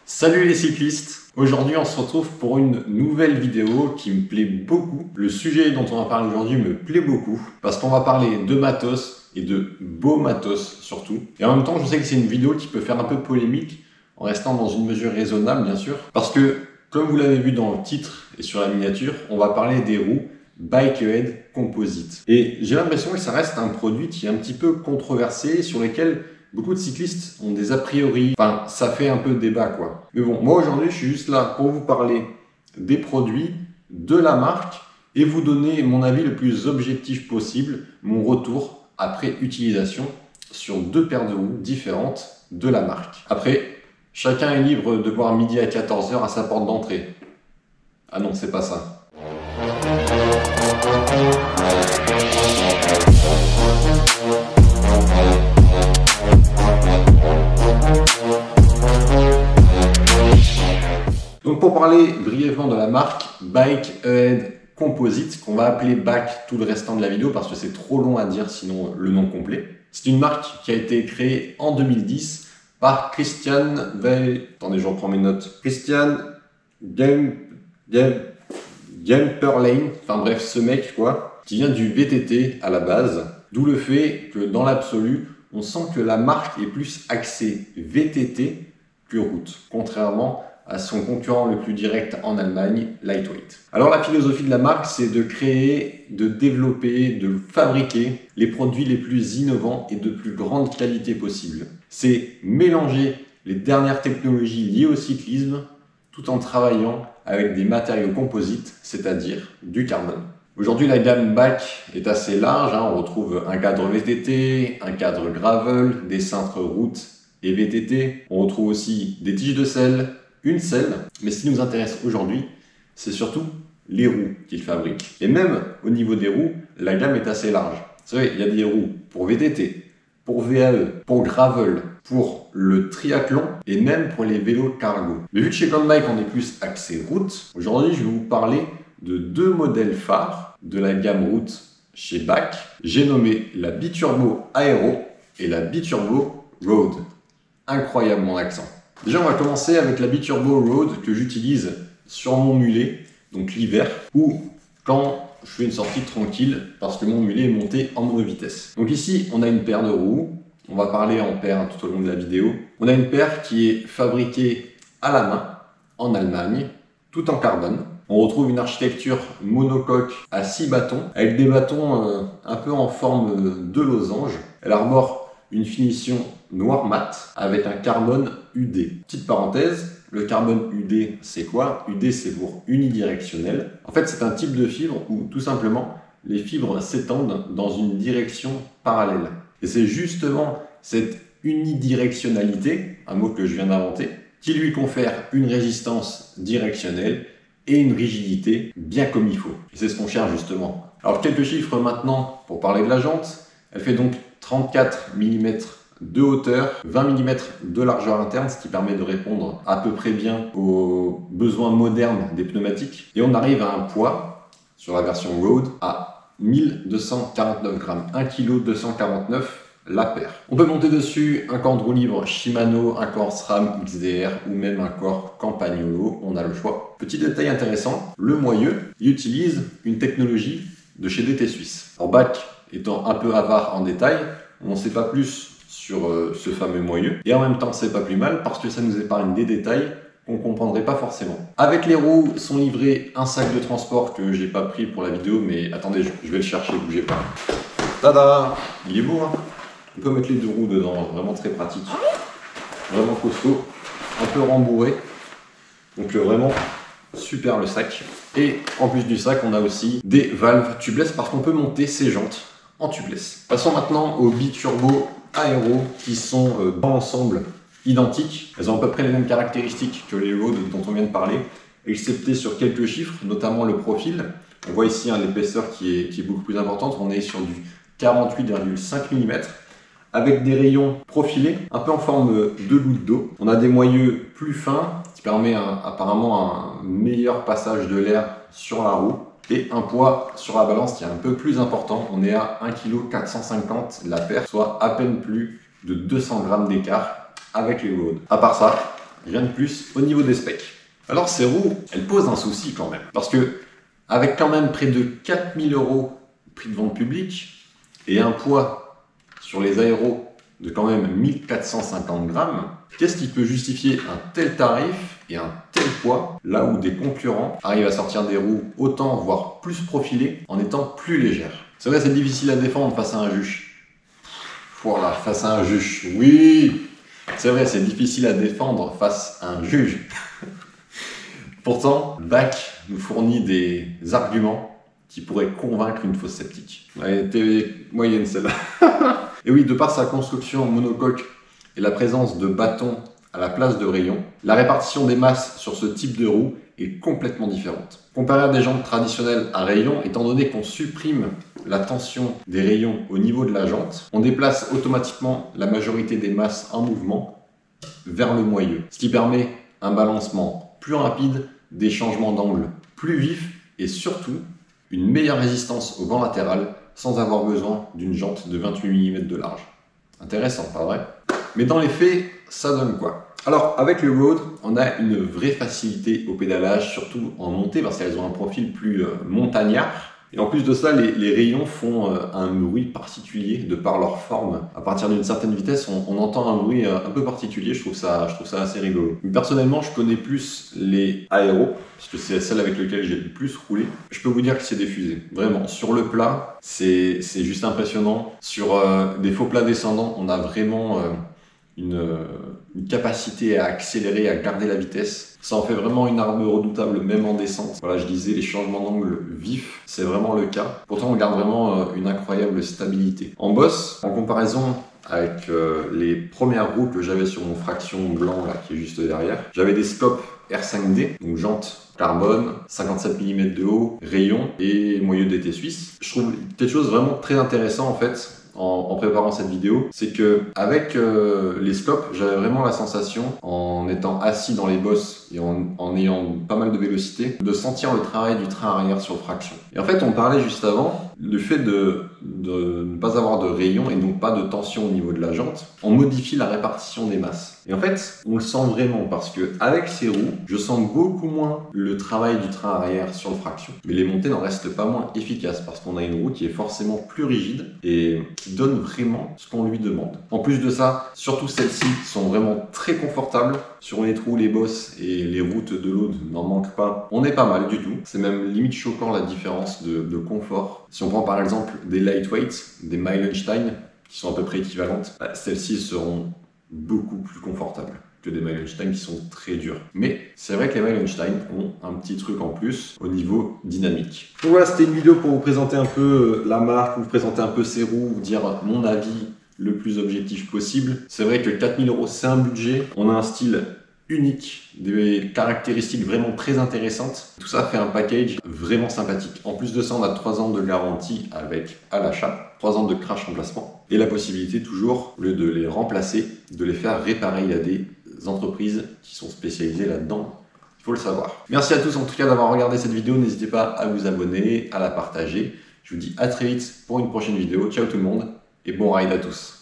Salut les cyclistes! Aujourd'hui on se retrouve pour une nouvelle vidéo qui me plaît beaucoup. Le sujet dont on va parler aujourd'hui me plaît beaucoup parce qu'on va parler de matos et de beau matos surtout. Et en même temps je sais que c'est une vidéo qui peut faire un peu polémique en restant dans une mesure raisonnable bien sûr. Parce que comme vous l'avez vu dans le titre et sur la miniature, on va parler des roues Bikehead Composite. Et j'ai l'impression que ça reste un produit qui est un petit peu controversé, sur lequel beaucoup de cyclistes ont des a priori. Enfin, ça fait un peu débat quoi. Mais bon, moi aujourd'hui, je suis juste là pour vous parler des produits, de la marque et vous donner mon avis le plus objectif possible, mon retour après utilisation sur deux paires de roues différentes de la marque. Après, chacun est libre de boire midi à 14 h à sa porte d'entrée. Ah non, c'est pas ça. Donc pour parler brièvement de la marque Bikehead Composite, qu'on va appeler BAC tout le restant de la vidéo parce que c'est trop long à dire sinon le nom complet. C'est une marque qui a été créée en 2010 par Christian Attendez, je reprends mes notes. Christian Gemperlein, enfin bref, ce mec quoi, qui vient du VTT à la base. D'où le fait que dans l'absolu, on sent que la marque est plus axée VTT que route, contrairement à son concurrent le plus direct en Allemagne, Lightweight. Alors la philosophie de la marque, c'est de créer, de développer, de fabriquer les produits les plus innovants et de plus grande qualité possible. C'est mélanger les dernières technologies liées au cyclisme tout en travaillant avec des matériaux composites, c'est-à-dire du carbone. Aujourd'hui, la gamme BAC est assez large, on retrouve un cadre VTT, un cadre gravel, des cintres route et VTT. On retrouve aussi des tiges de selle, une selle, mais ce qui nous intéresse aujourd'hui, c'est surtout les roues qu'ils fabriquent. Et même au niveau des roues, la gamme est assez large. Vous savez, il y a des roues pour VTT, pour VAE, pour gravel, pour le triathlon et même pour les vélos cargo. Mais vu que chez Bike on est plus axé route, aujourd'hui je vais vous parler de deux modèles phares de la gamme route chez BAC. J'ai nommé la Biturbo Aero et la Biturbo Road. Incroyable mon accent. Déjà on va commencer avec la Biturbo Road que j'utilise sur mon mulet, donc l'hiver, ou quand je fais une sortie tranquille parce que mon mulet est monté en monovitesse. Donc ici on a une paire de roues, on va parler en paire tout au long de la vidéo. On a une paire qui est fabriquée à la main en Allemagne, tout en carbone. On retrouve une architecture monocoque à 6 bâtons, avec des bâtons un peu en forme de losange. Elle arbore une finition noir mat avec un carbone UD. Petite parenthèse, le carbone UD c'est quoi? UD c'est pour unidirectionnel. En fait c'est un type de fibre où tout simplement les fibres s'étendent dans une direction parallèle. Et c'est justement cette unidirectionnalité, un mot que je viens d'inventer, qui lui confère une résistance directionnelle et une rigidité bien comme il faut. Et c'est ce qu'on cherche justement. Alors quelques chiffres maintenant pour parler de la jante. Elle fait donc 34 mm de hauteur, 20 mm de largeur interne, ce qui permet de répondre à peu près bien aux besoins modernes des pneumatiques. Et on arrive à un poids, sur la version Road, à 1249 grammes, 1 kg 249 la paire. On peut monter dessus un corps de roue libre Shimano, un corps SRAM XDR ou même un corps Campagnolo, on a le choix. Petit détail intéressant, le moyeu, il utilise une technologie de chez DT Suisse. Alors BAC étant un peu avare en détail, on n'en sait pas plus sur ce fameux moyeu. Et en même temps, c'est pas plus mal parce que ça nous épargne des détails qu'on comprendrait pas forcément. Avec les roues sont livrés un sac de transport que j'ai pas pris pour la vidéo, mais attendez, je vais le chercher, bougez pas. Tada! Il est beau, hein? On peut mettre les deux roues dedans, vraiment très pratique. Vraiment costaud, un peu rembourré. Donc vraiment super le sac. Et en plus du sac, on a aussi des valves tubeless parce qu'on peut monter ces jantes en tubeless. Passons maintenant aux Biturbo Aero qui sont dans l'ensemble identiques. Elles ont à peu près les mêmes caractéristiques que les Road dont on vient de parler, excepté sur quelques chiffres, notamment le profil. On voit ici l'épaisseur qui est beaucoup plus importante. On est sur du 48,5 mm avec des rayons profilés, un peu en forme de goutte d'eau. On a des moyeux plus fins qui permet apparemment un meilleur passage de l'air sur la roue. Et un poids sur la balance qui est un peu plus important. On est à 1 kg 450 la paire, soit à peine plus de 200 grammes d'écart avec les Road. À part ça, rien de plus au niveau des specs. Alors ces roues, elles posent un souci quand même, parce que avec quand même près de 4000 € prix de vente public et un poids sur les aéros de quand même 1450 grammes, qu'est-ce qui peut justifier un tel tarif et un tel poids là où des concurrents arrivent à sortir des roues autant voire plus profilées en étant plus légères? C'est vrai, c'est difficile à défendre face à un juge. Voilà, face à un juge, oui, c'est vrai, c'est difficile à défendre face à un juge. Pourtant, BAC nous fournit des arguments qui pourraient convaincre une fausse sceptique. Elle était moyenne celle-là. Et oui, de par sa construction monocoque et la présence de bâtons à la place de rayons, la répartition des masses sur ce type de roue est complètement différente. Comparé à des jantes traditionnelles à rayons, étant donné qu'on supprime la tension des rayons au niveau de la jante, on déplace automatiquement la majorité des masses en mouvement vers le moyeu, ce qui permet un balancement plus rapide, des changements d'angle plus vifs et surtout une meilleure résistance au vent latéral sans avoir besoin d'une jante de 28 mm de large. Intéressant, pas vrai? Mais dans les faits, ça donne quoi? Alors, avec le Road, on a une vraie facilité au pédalage, surtout en montée, parce qu'elles ont un profil plus montagnard. Et en plus de ça, les rayons font un bruit particulier de par leur forme. À partir d'une certaine vitesse, on entend un bruit un peu particulier, je trouve ça assez rigolo. Mais personnellement, je connais plus les aéros, parce que c'est celle avec laquelle j'ai le plus roulé. Je peux vous dire que c'est des fusées. Vraiment, sur le plat, c'est juste impressionnant. Sur des faux plats descendants, on a vraiment une capacité à accélérer, à garder la vitesse. Ça en fait vraiment une arme redoutable, même en descente. Voilà, je disais, les changements d'angle vifs, c'est vraiment le cas. Pourtant, on garde vraiment une incroyable stabilité. En boss, en comparaison avec les premières roues que j'avais sur mon Fraction blanc, là, qui est juste derrière, j'avais des scopes R5D, donc jantes carbone, 57 mm de haut, rayon et moyeu d'été suisse. Je trouve quelque chose vraiment très intéressant en fait. En préparant cette vidéo, c'est que avec les scopes, j'avais vraiment la sensation, en étant assis dans les bosses et en ayant pas mal de vélocité, de sentir le travail du train arrière sur Fraction. Et en fait, on parlait juste avant, le fait de ne pas avoir de rayon et donc pas de tension au niveau de la jante, on modifie la répartition des masses. Et en fait, on le sent vraiment parce que avec ces roues, je sens beaucoup moins le travail du train arrière sur le Fraction. Mais les montées n'en restent pas moins efficaces parce qu'on a une roue qui est forcément plus rigide et qui donne vraiment ce qu'on lui demande. En plus de ça, surtout celles-ci sont vraiment très confortables. Sur les trous, les bosses et les routes de l'Aude n'en manquent pas. On n'est pas mal du tout. C'est même limite choquant la différence de confort. Si on prend par exemple des lightweights, des Meilenstein, qui sont à peu près équivalentes, celles-ci seront beaucoup plus confortables que des Meilenstein qui sont très durs. Mais c'est vrai que les Meilenstein ont un petit truc en plus au niveau dynamique. Donc voilà, c'était une vidéo pour vous présenter un peu la marque, vous présenter un peu ces roues, vous dire mon avis le plus objectif possible. C'est vrai que 4000 € c'est un budget, on a un style unique, des caractéristiques vraiment très intéressantes. Tout ça fait un package vraiment sympathique. En plus de ça, on a 3 ans de garantie avec à l'achat, 3 ans de crash remplacement et la possibilité toujours, au lieu de les remplacer, de les faire réparer. Il y a des entreprises qui sont spécialisées là-dedans, il faut le savoir. Merci à tous en tout cas d'avoir regardé cette vidéo, n'hésitez pas à vous abonner, à la partager. Je vous dis à très vite pour une prochaine vidéo. Ciao tout le monde et bon ride à tous.